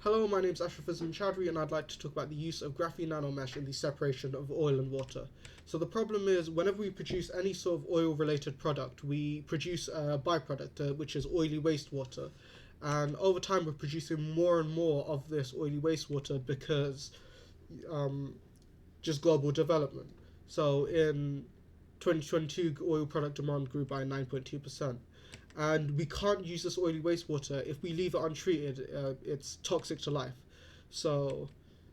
Hello, my name is Ashrafuzzaman Chowdhury, and I'd like to talk about the use of graphene nanomesh in the separation of oil and water. So the problem is, whenever we produce any sort of oil-related product, we produce a byproduct, which is oily wastewater. And over time, we're producing more and more of this oily wastewater because um, just global development. So in 2022, oil product demand grew by 9.2%. And we can't use this oily wastewater. If we leave it untreated, it's toxic to life. So,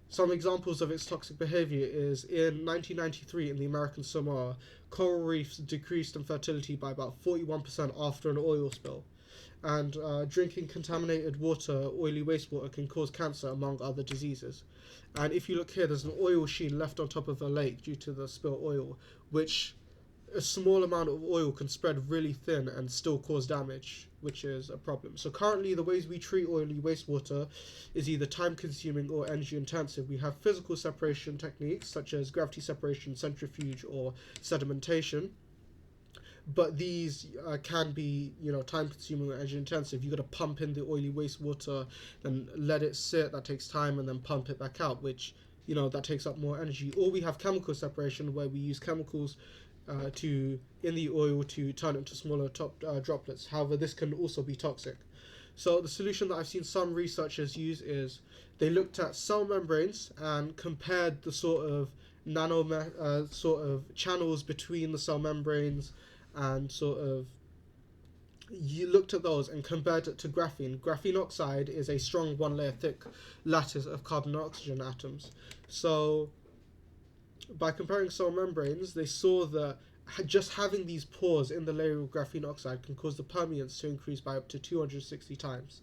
some examples of its toxic behavior is in 1993 in the American Samoa, coral reefs decreased in fertility by about 41% after an oil spill. And drinking contaminated water, oily wastewater, can cause cancer, among other diseases. And if you look here, there's an oil sheen left on top of a lake due to the spilled oil, which a small amount of oil can spread really thin and still cause damage, which is a problem. So currently the ways we treat oily wastewater is either time consuming or energy intensive. We have physical separation techniques such as gravity separation, centrifuge, or sedimentation. But these can be, time consuming or energy intensive. You got to pump in the oily wastewater and let it sit. That takes time, and then pump it back out, which that takes up more energy. Or we have chemical separation, where we use chemicals in the oil to turn it into smaller droplets. However, this can also be toxic. So the solution that I've seen some researchers use is they looked at cell membranes and compared the sort of sort of channels between the cell membranes, and sort of you looked at those and compared it to graphene. Graphene oxide is a strong one-layer thick lattice of carbon and oxygen atoms. So by comparing cell membranes, they saw that just having these pores in the layer of graphene oxide can cause the permeance to increase by up to 260 times.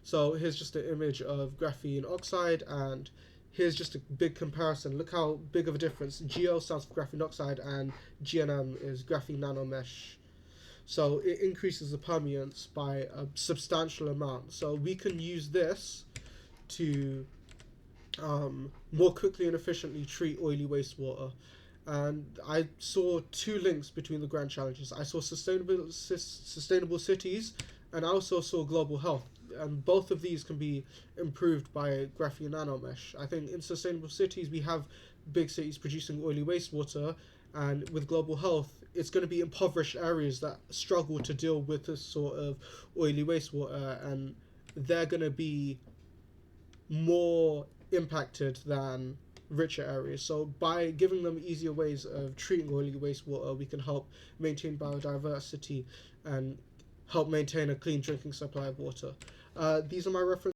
So here's just an image of graphene oxide, and here's just a big comparison. Look how big of a difference. GL stands for graphene oxide, and GNM is graphene nanomesh. So it increases the permeance by a substantial amount. So we can use this to more quickly and efficiently treat oily wastewater. And I saw two links between the grand challenges. I saw sustainable cities, and I also saw global health. And both of these can be improved by graphene nanomesh. I think in sustainable cities, we have big cities producing oily wastewater, and with global health, it's going to be impoverished areas that struggle to deal with this sort of oily wastewater, and they're going to be more impacted than richer areas. So by giving them easier ways of treating oily wastewater, we can help maintain biodiversity and help maintain a clean drinking supply of water. These are my references.